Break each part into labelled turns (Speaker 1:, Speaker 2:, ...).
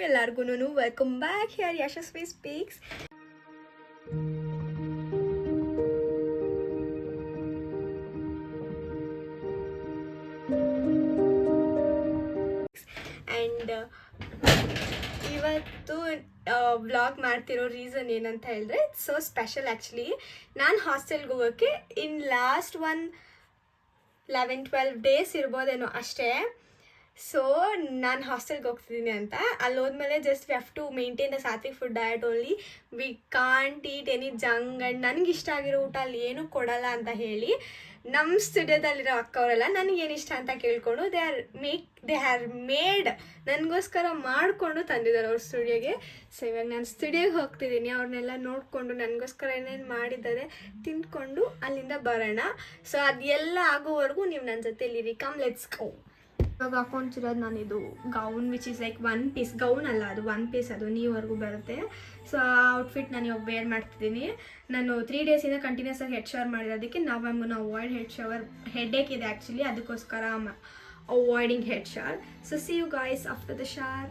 Speaker 1: ಎಲ್ಲರಿಗೂ welcome back here Yashaswi speaks. And ಇವತ್ತು vlog ಮಾಡ್ತಿರೋ ರೀಸನ್ ಏನಂತ ಹೇಳಿದ್ರೆ ಇಟ್ಸ್ ಸೋ ಸ್ಪೆಷಲ್. ಆ್ಯಕ್ಚುಲಿ ನಾನು ಹಾಸ್ಟೆಲ್ಗೆ ಹೋಗೋಕ್ಕೆ ಇನ್ ಲಾಸ್ಟ್ 11-12 ಡೇಸ್ ಇರ್ಬೋದೇನೋ ಅಷ್ಟೇ. ಸೊ ನಾನು ಹಾಸ್ಟೆಲ್ಗೆ ಹೋಗ್ತಿದ್ದೀನಿ ಅಂತ. ಅಲ್ಲಿ ಹೋದ್ಮೇಲೆ just we have to maintain the sattvic food diet only. We can't eat any junk and ನನಗೆ ಇಷ್ಟ ಆಗಿರೋ ಊಟ ಅಲ್ಲಿ ಏನೂ ಕೊಡಲ್ಲ ಅಂತ ಹೇಳಿ ನಮ್ಮ ಸ್ಟುಡಿಯೋದಲ್ಲಿರೋ ಅಕ್ಕವರೆಲ್ಲ ನನಗೇನು ಇಷ್ಟ ಅಂತ ಕೇಳಿಕೊಂಡು ದೇ ಹ್ಯಾರ್ ಮೇಡ್ ನನಗೋಸ್ಕರ ಮಾಡಿಕೊಂಡು ತಂದಿದ್ದಾರೆ ಅವ್ರ ಸ್ಟುಡಿಯೋಗೆ. ಸೊ ಇವಾಗ ನಾನು ಸ್ಟುಡಿಯೋಗೆ ಹೋಗ್ತಿದ್ದೀನಿ. ಅವ್ರನ್ನೆಲ್ಲ ನೋಡಿಕೊಂಡು ನನಗೋಸ್ಕರ ಏನೇನು ಮಾಡಿದ್ದಾರೆ ತಿಂದ್ಕೊಂಡು ಅಲ್ಲಿಂದ ಬರೋಣ. ಸೊ ಅದೆಲ್ಲ ಆಗೋವರೆಗೂ ನೀವು ನನ್ನ ಜೊತೆಲಿರಿ. Come let's go. ಇವಾಗ ಹಾಕೊಂತಿರೋದು ನಾನಿದು gown which is like 1 piece gown ಅಲ್ಲ, ಅದು 1 ಪೀಸ್, ಅದು ನೀವರೆಗೂ ಬರುತ್ತೆ. ಸೊ ಆ ಔಟ್ಫಿಟ್ ನಾನು ಇವಾಗ ವೇರ್ ಮಾಡ್ತಿದ್ದೀನಿ. ನಾನು 3 ಡೇಸಿಂದ ಕಂಟಿನ್ಯೂಸ್ ಆಗಿ ಹೆಡ್ ಶವರ್ ಮಾಡಿರೋದಕ್ಕೆ ನಾವು I'm avoid head shower. Headache ಇದೆ ಆ್ಯಕ್ಚುಲಿ, ಅದಕ್ಕೋಸ್ಕರ avoiding head shower. So see you guys after the shower.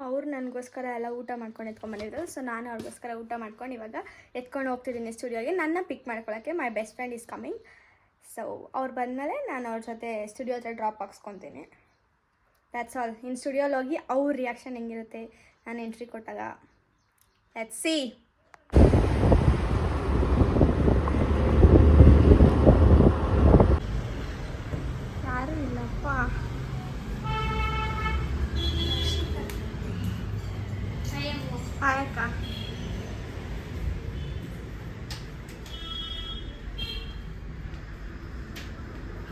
Speaker 1: ಅವ್ರು ನನಗೋಸ್ಕರ ಎಲ್ಲ ಊಟ ಮಾಡ್ಕೊಂಡು ಎತ್ಕೊಂಡ್ಬಂದಿದ್ರು. ಸೊ ನಾನು ಅವ್ರಿಗೋಸ್ಕರ ಊಟ ಮಾಡ್ಕೊಂಡು ಇವಾಗ ಎತ್ಕೊಂಡು ಹೋಗ್ತಿದ್ದೀನಿ ಸ್ಟುಡಿಯೋಗೆ. ನನ್ನ ಪಿಕ್ ಮಾಡ್ಕೊಳ್ಳೋಕ್ಕೆ my best friend is coming. So ಅವ್ರು ಬಂದಮೇಲೆ ನಾನು ಅವ್ರ ಜೊತೆ ಸ್ಟುಡಿಯೋ ಹತ್ರ ಡ್ರಾಪ್ ಹಾಕ್ಸ್ಕೊತೀನಿ. That's all. ಇನ್ನು ಸ್ಟುಡಿಯೋಲಿ ಹೋಗಿ ಅವ್ರ ರಿಯಾಕ್ಷನ್ ಹೆಂಗಿರುತ್ತೆ ನಾನು ಎಂಟ್ರಿ ಕೊಟ್ಟಾಗ. Let's see. ಯಾರೂ ಇಲ್ಲಪ್ಪ. ಹಾಯ್ ಅಕ್ಕ.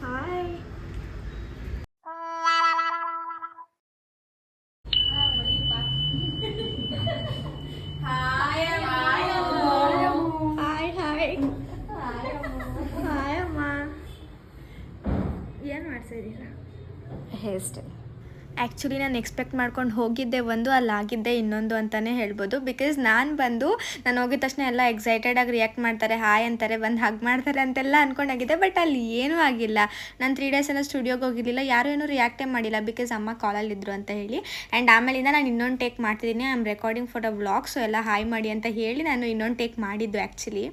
Speaker 1: ಹಾಯ್. ಹಾಯ್ ಅಮ್ಮ. ಏನು ಮಾಡ್ತಾಯಿದ್ದೀರಾ? Hair style. ಆ್ಯಕ್ಚುಲಿ ನಾನು ಎಕ್ಸ್ಪೆಕ್ಟ್ ಮಾಡ್ಕೊಂಡು ಹೋಗಿದ್ದೆ ಒಂದು, ಅಲ್ಲಾಗಿದ್ದೆ ಇನ್ನೊಂದು ಅಂತಲೇ ಹೇಳ್ಬೋದು. ಬಿಕಾಸ್ ನಾನು ಹೋಗಿದ ತಕ್ಷಣ ಎಲ್ಲ ಎಕ್ಸೈಟೆಡಾಗಿ ರಿಯಾಕ್ಟ್ ಮಾಡ್ತಾರೆ, ಹಾಯ್ ಅಂತಾರೆ, ಬಂದು ಹಗ್ ಮಾಡ್ತಾರೆ ಅಂತೆಲ್ಲ ಅಂದ್ಕೊಂಡಾಗಿದ್ದೆ. ಬಟ್ ಅಲ್ಲಿ ಏನೂ ಆಗಿಲ್ಲ. ನಾನು 3 ಡೇಸ್ ಎಲ್ಲ ಸ್ಟುಡಿಯೋಗೆ ಹೋಗಿರಲಿಲ್ಲ, ಯಾರೂ ಏನೂ ರಿಯಾಕ್ಟೇ ಮಾಡಿಲ್ಲ ಬಿಕಾಸ್ ಅಮ್ಮ ಕಾಲಲ್ಲಿದ್ದರು ಅಂತ ಹೇಳಿ. ಆ್ಯಂಡ್ ಆಮೇಲಿಂದ ನಾನು ಇನ್ನೊಂದು ಟೇಕ್ ಮಾಡ್ತಿದ್ದೀನಿ. I am recording for a vlog. So ಎಲ್ಲ ಹಾಯ್ ಮಾಡಿ ಅಂತ ಹೇಳಿ ನಾನು ಇನ್ನೊಂದು ಟೇಕ್ ಮಾಡಿದ್ದು ಆ್ಯಕ್ಚುಲಿ.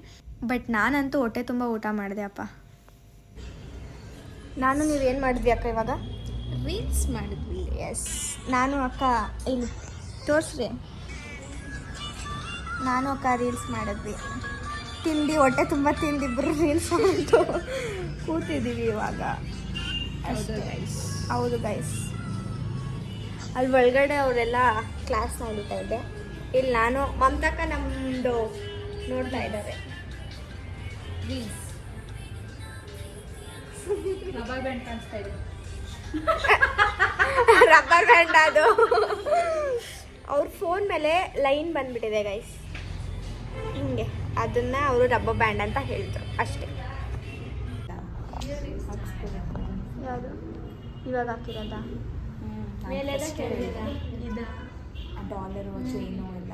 Speaker 1: ಬಟ್ ನಾನಂತೂ ಹೊಟ್ಟೆ ತುಂಬ ಊಟ ಮಾಡಿದೆ ಅಪ್ಪ. ನೀವೇನು ಮಾಡಿದ್ವಿ ಅಕ್ಕ ಇವಾಗ? ರೀಲ್ಸ್ ಮಾಡಿದ್ವಿ. ಎಸ್, ನಾನು ಅಕ್ಕ ಇಲ್ಲಿ ತೋರಿಸ್ರಿ. ನಾನು ಅಕ್ಕ ರೀಲ್ಸ್ ಮಾಡಿದ್ವಿ. ತಿಂಡಿ ಹೊಟ್ಟೆ ತುಂಬ ತಿಂದಿಬ್ಬರು ರೀಲ್ಸ್ ಮಾಡಿದ್ದು ಕೂತಿದ್ದೀವಿ ಇವಾಗ. ಹೌದು ಗೈಸ್. ಅಲ್ಲಿ ಒಳಗಡೆ ಅವರೆಲ್ಲ ಕ್ಲಾಸ್ ನೋಡ್ತಾ ಇದ್ದೆ. ಇಲ್ಲಿ ನಾನು ಮಮತಕ್ಕ ನಮ್ಮದು ನೋಡ್ತಾ ಇದ್ದಾರೆ ರೀಲ್ಸ್. ರಬ್ಬರ್ ಬ್ಯಾಂಡ್ ಕಾಣಿಸ್ತಾ ಇದೆ. ರಬ್ಬರ್ ಬ್ಯಾಂಡ್ ಅದು. ಅವ್ರ ಫೋನ್ ಮೇಲೆ ಲೈನ್ ಬಂದ್ಬಿಟ್ಟಿದೆ ಗೈಸ್, ಹಿಂಗೆ. ಅದನ್ನ ಅವರು ರಬ್ಬರ್ ಬ್ಯಾಂಡ್ ಅಂತ ಹೇಳಿದ್ರು ಅಷ್ಟೇ. ಯಾವುದು ಇವಾಗ ಹಾಕಿರೋದ? ಮೇಲೆ ಇದು ಡಾಲರು ಚೈನು ಎಲ್ಲ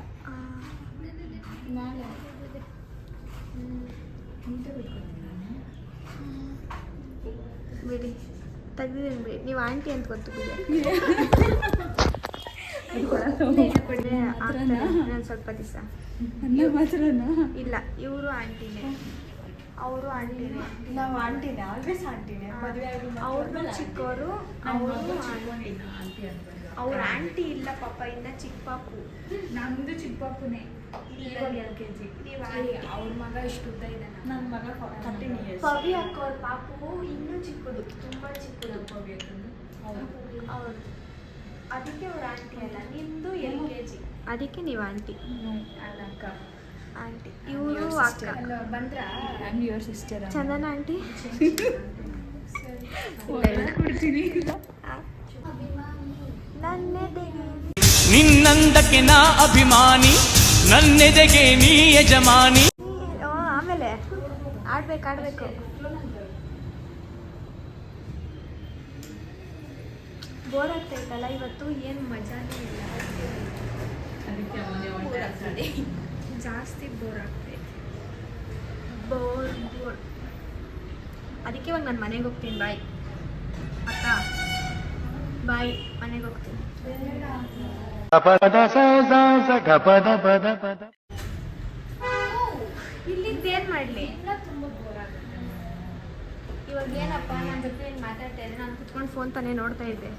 Speaker 1: ಬಿಡಿ, ತೆಗ್ದಿದ್ದೀನಿ ಬಿಡಿ. ನೀವು ಆಂಟಿ ಅಂತ ಗೊತ್ತು ಬಿಡಿ. ನಾನು ಸ್ವಲ್ಪ ದಿವಸ ಇಲ್ಲ, ಇವರು ಆಂಟಿನೇ. ಅವರು ಆಂಟಿನೇ.
Speaker 2: ನಾವು ಆಂಟಿನೇ, ಆಲ್ವೇಸ್ ಆಂಟಿನೇ. ಮದುವೆ ಆಗಿ
Speaker 1: ಅವ್ರದ್ದು ಚಿಕ್ಕವರು, ಅವರು ಅವ್ರ ಆಂಟಿ ಇಲ್ಲ ಪಾಪ, ಇನ್ನ ಚಿಕ್ಕ ಪಾಪು.
Speaker 2: ನಮ್ದು ಚಿಕ್ಕ ಪಾಪುನೇ,
Speaker 1: ಇವಾಗ LKG.
Speaker 2: ಅವ್ರ ಮಗ ಇಷ್ಟು ಉದ್ದ ಇದ್ದಾನೆ, ನನ್ನ ಮಗ 13 years.
Speaker 1: ಪವಿ ಅಕ್ಕ ಅವ್ರ ಪಾಪು ಇನ್ನೂ ಚಿಕ್ಕದು, ತುಂಬಾ ಚಿಕ್ಕದು
Speaker 2: ಪವಿ ಅಕ್ಕಂದು.
Speaker 1: ಅವ್ರು ಅದಕ್ಕೆ ಅವ್ರ ಆಂಟಿ ಅಲ್ಲ, ನಿಮ್ದು LKG, ಅದಕ್ಕೆ ನೀವು ಆಂಟಿ.
Speaker 2: ಅಲ್ಲ ಅಕ್ಕ,
Speaker 1: ಆಂಟಿ. ಇವರು ಅಕ್ಕ
Speaker 2: ಬಂದ್ರ I'm your sister.
Speaker 1: Chandana aunty. ನನ್ನೆದೆಗೆ
Speaker 3: ನಿನ್ನಂದಕ್ಕೆ ನಾ ಅಭಿಮಾನಿ, ನನ್ನೆದೆಗೆ ನೀ ಯಜಮಾನಿ.
Speaker 1: ಆಮೇಲೆ ಆಡ್ಬೇಕು. ಬೋರ್ ಆಗ್ತೈತಲ್ಲ ಇವತ್ತು, ಏನು ಮಜಾನೇ ಇಲ್ಲ, ಜಾಸ್ತಿ ಬೋರ್ ಆಗ್ತೈತೆ. ಬೋರ್ ಅದಕ್ಕೆ ಇವಾಗ ನಾನು ಮನೆಗೆ ಹೋಗ್ತೀನಿ. ಬಾಯ್ ಅಕ್ಕ, ಬಾಯ್, ಮನೆಗೆ ಹೋಗ್ತೀನಿ. ಇಲ್ಲಿದ್ದೇನು ಮಾಡಲಿ, ಇವಾಗ ಏನಪ್ಪ ನನ್ನ ಜೊತೆ ಏನು ಮಾತಾಡ್ತಾ ಇದ್ದೆ, ನಾನು ಕುತ್ಕೊಂಡು ಫೋನ್ ತಾನೇ ನೋಡ್ತಾ ಇದ್ದೆ.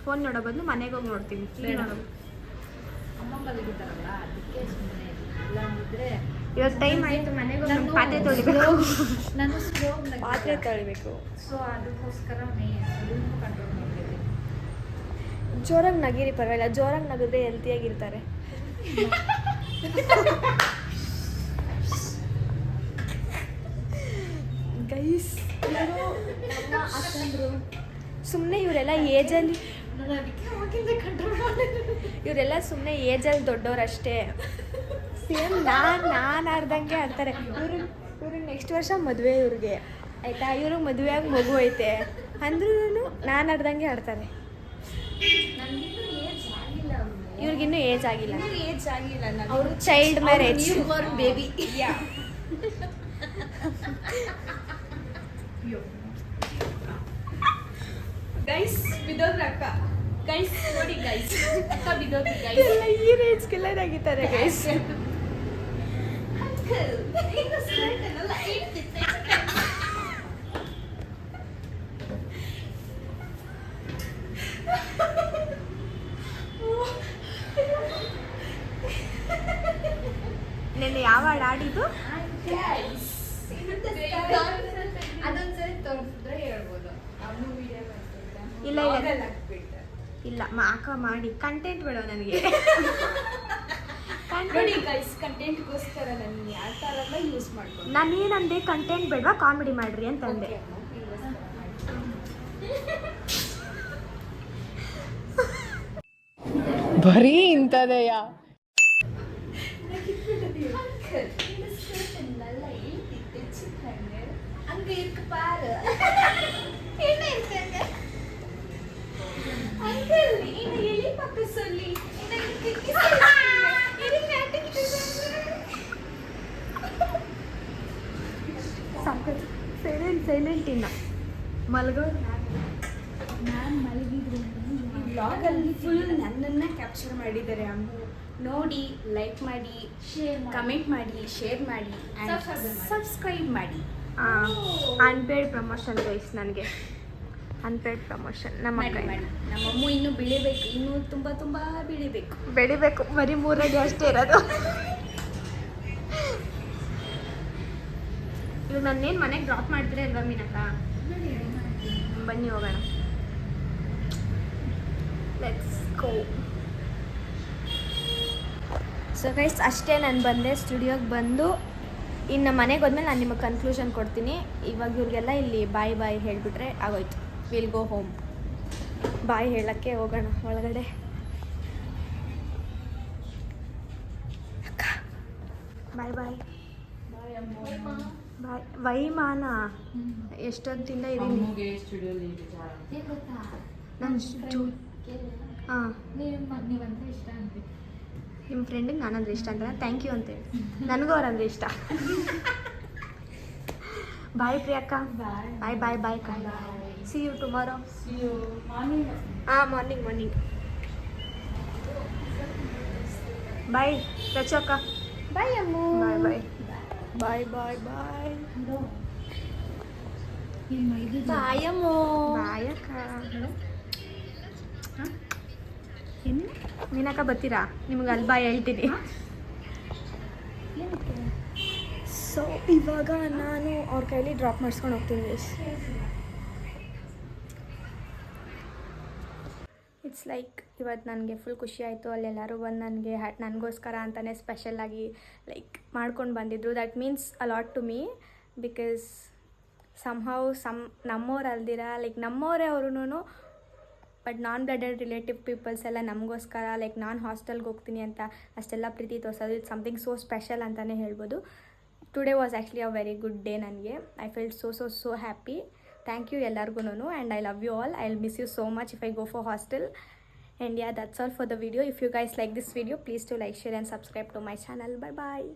Speaker 1: ಫೋನ್ ನೋಡೋ ಬದಲು ಮನೆಗೆ ಹೋಗಿ ನೋಡ್ತೀನಿ. ನೋಡೋದು
Speaker 2: ಅಮ್ಮ ಮಲಗಿದ್ದಾರಲ್ಲ, ಅದಕ್ಕೆ ಸುಮ್ಮನೆ. ಇಲ್ಲಾಂದಿದ್ರೆ
Speaker 1: ಇವಾಗ ಟೈಮ್ ಆಯಿತು, ಮನೆಗೆ ಹೋಗಿ ಪಾತ್ರೆ ತೊಳಿಬೇಕು.
Speaker 2: ನಾನು ಸ್ಲೋ
Speaker 1: ಪಾತ್ರೆ ತೊಳಿಬೇಕು.
Speaker 2: ಸೊ ಅದಕ್ಕೋಸ್ಕರ ಸ್ವಲ್ಪ ಕಂಟ್ರೋಲ್ ಮಾಡ್ತಿದ್ದೆ.
Speaker 1: ಜೋರಾಗಿ ನಗೀರಿ, ಪರವಾಗಿಲ್ಲ. ಜೋರಾಗಿ ನಗಿದ್ರೆ ಹೆಲ್ತಿಯಾಗಿರ್ತಾರೆ. ಗೈಸ್, ಸುಮ್ಮನೆ ಇವರೆಲ್ಲ ಏಜಲ್ಲಿ,
Speaker 2: ನಾನು ಅದಕ್ಕೆ ಅವಾಗಿಂದ ಕಂಟ್ರೋಲ್ ಮಾಡಿದ್ದೆ.
Speaker 1: ಇವರೆಲ್ಲ ಸುಮ್ಮನೆ ಏಜಲ್ಲಿ ದೊಡ್ಡವ್ರಷ್ಟೇ. ಸೇಮ್ ನಾನು ಆಡ್ದಂಗೆ ಆಡ್ತಾರೆ. ಇವ್ರಿಗೆ ನೆಕ್ಸ್ಟ್ ವರ್ಷ ಮದುವೆ ಇವ್ರಿಗೆ, ಆಯಿತಾ? ಇವ್ರಿಗೆ ಮದುವೆಯಾಗಿ ಮಗು ಐತೆ ಅಂದ್ರೂ ನಾನು ಆಡ್ದಂಗೆ ಆಡ್ತಾರೆ. ಇವ್ರಿಗಿನ್ನೂ ಏಜ್ ಆಗಿಲ್ಲ.
Speaker 2: ಏಜ್ ಆಗಿಲ್ಲ,
Speaker 1: ಅವರು ಚೈಲ್ಡ್ ಮ್ಯಾರೇಜ್,
Speaker 2: ಬೇಬಿ. ಗೈಸ್ ಬಿದ್ದೋದ್ರ ಅಕ್ಕ. ಗೈಸ್ ನೋಡಿ ಗೈಸ್, ಅಕ್ಕ ಬಿದ್ದೋದ್ರಿ ಗೈಸ್.
Speaker 1: ಎಲ್ಲ ಈ ರೇಂಜ್ಗೆಲ್ಲ ನಗಿತಾರೆ ಗೈಸ್. ನೆನ್ನೆ ಯಾವ ಹಾಡು ಆಡಿದ್ದು?
Speaker 2: ಅದೊಂದ್ಸರಿ ತೋರಿಸಿದ್ರೆ ಹೇಳ್ಬೋದು.
Speaker 1: ಇಲ್ಲ ಇಲ್ಲ ಅಕ್ಕ ಮಾಡಿ ಕಂಟೆಂಟ್ ಬೇಡ ನನಗೆ.
Speaker 2: ನೋಡಿ ಗೈಸ್, ಕಂಟೆಂಟ್ಗೋಸ್ಕರ ನನಗೆ ಆ ಥರ ಎಲ್ಲ ಯೂಸ್ ಮಾಡ್ಕೊಂಡು
Speaker 1: ನಾನೇನಂದೆ, ಕಂಟೆಂಟ್ ಬೇಡವಾ, ಕಾಮಿಡಿ ಮಾಡ್ರಿ ಅಂತಂದೆ.
Speaker 4: ಬರೀ ಇಂಥದೆಯಾ?
Speaker 2: அங்க இருக்கு பாரு. என்ன இருக்கு அங்க? அங்கிள், இந்த எலி பார்க்க சொல்லி எனக்கு கிஸ் எலி நாட்டுக்கு
Speaker 1: ಸೈಲೆಂಟ್ ಇನ್ನ ಮಲಗೋ.
Speaker 2: ನಾನು ಮಲಗಿದ್ರೆ ಈ ಬ್ಲಾಗಲ್ಲಿ ಫುಲ್ ನನ್ನನ್ನು ಕ್ಯಾಪ್ಚರ್ ಮಾಡಿದ್ದಾರೆ. ನೋಡಿ, ಲೈಕ್ ಮಾಡಿ, ಕಮೆಂಟ್ ಮಾಡಿ, ಶೇರ್ ಮಾಡಿ, ಸಬ್ಸ್ಕ್ರೈಬ್ ಮಾಡಿ.
Speaker 1: ಅನ್ಪೇಡ್ ಪ್ರಮೋಷನ್ ಗೈಸ್, ನನಗೆ ಅನ್ಪೇಡ್ ಪ್ರಮೋಷನ್.
Speaker 2: ನಮ್ಮಮ್ಮ ಇನ್ನೂ ಬೆಳಿಬೇಕು, ಇನ್ನೂ ತುಂಬ ತುಂಬ
Speaker 1: ಬೆಳಿಬೇಕು. ಬರೀ 3 ಅಡಿ ಅಷ್ಟೇ ಇರೋದು. ಇವಾಗ ನಾನೇನು ಮನೆಗೆ ಡ್ರಾಪ್ ಮಾಡ್ತೀರಾ ಅಲ್ವಾ ಮೀನಕ್ಕ? ಬನ್ನಿ ಹೋಗೋಣ. Let's go. ಸೊ ಗೈಸ್, ಅಷ್ಟೇ ನಾನು ಬಂದೆ, ಸ್ಟುಡಿಯೋಗೆ ಬಂದು ಇನ್ನು ಮನೆಗೆ ಹೋದ್ಮೇಲೆ ನಾನು ನಿಮಗೆ ಕನ್ಕ್ಲೂಷನ್ ಕೊಡ್ತೀನಿ. ಇವಾಗ ಇವ್ರಿಗೆಲ್ಲ ಇಲ್ಲಿ ಬಾಯ್ ಹೇಳಿಬಿಟ್ರೆ ಆಗೋಯ್ತು. Will go home. ಬಾಯ್ ಹೇಳೋಕ್ಕೆ ಹೋಗೋಣ ಒಳಗಡೆ. ಬಾಯ್ ಬಾಯ್ ವೈಮಾನ ಎಷ್ಟೊತ್ತಿಂದ ಇದ್ದೀನಿ ನಾನು. ಹಾಂ,
Speaker 2: ನೀವಂದ್ರೆ ಇಷ್ಟ ಅಂತ
Speaker 1: ನಿಮ್ಮ ಫ್ರೆಂಡಿಗೆ ನಾನಂದ್ರೆ ಇಷ್ಟ ಅಂತ ಥ್ಯಾಂಕ್ ಯು ಅಂತೇಳಿ. ನನಗೂ ಅವ್ರಂದ್ರೆ ಇಷ್ಟ. ಬಾಯ್ ಪ್ರಿಯಕ್ಕ. Bye bye bye bye. See you tomorrow. Morning. Bye ರಚಕ್ಕ.
Speaker 2: Bye Ammu.
Speaker 1: Bye. Bye bye bye
Speaker 2: ಬಾಯಮ್ಮೋ
Speaker 1: ಬಾಯಕ್ಕ ಮೀನಕ್ಕ ಬರ್ತೀರಾ ನಿಮ್ಗೆ ಅಲ್ಲಿ ಬಾಯ್ ಹೇಳ್ತೀನಿ ಸೊ ಇವಾಗ ನಾನು ಅವ್ರ ಕೈಲಿ ಡ್ರಾಪ್ ಮಾಡಿಸ್ಕೊಂಡು ಹೋಗ್ತೀನಿ ಗೈಸ್ ಇಟ್ಸ್ ಲೈಕ್ ಇವತ್ತು ನನಗೆ ಫುಲ್ ಖುಷಿ ಆಯಿತು ಅಲ್ಲೆಲ್ಲರೂ ಬಂದು ನನಗೆ ನನಗೋಸ್ಕರ ಅಂತಲೇ ಸ್ಪೆಷಲಾಗಿ ಲೈಕ್ ಮಾಡ್ಕೊಂಡು ಬಂದಿದ್ರು that means a lot to me because ನಮ್ಮವ್ರು ಅಲ್ದಿರ ಲೈಕ್ ನಮ್ಮವರೇ ಅವ್ರೂ but non blooded relative peoples ಎಲ್ಲ ನಮಗೋಸ್ಕರ ಲೈಕ್ ನಾನು ಹಾಸ್ಟೆಲ್ಗೆ ಹೋಗ್ತೀನಿ ಅಂತ ಅಷ್ಟೆಲ್ಲ ಪ್ರೀತಿ ತೋರಿಸೋದು ಇಟ್ಸ್ ಸಮಥಿಂಗ್ ಸೋ ಸ್ಪೆಷಲ್ ಅಂತಲೇ ಹೇಳ್ಬೋದು today was actually a very good day ನನಗೆ I felt so happy thank you ಎಲ್ಲರಿಗೂ and I love you all I will miss you so much if I go for hostel and yeah that's all for the video if you guys like this video please to like share and subscribe to my channel bye bye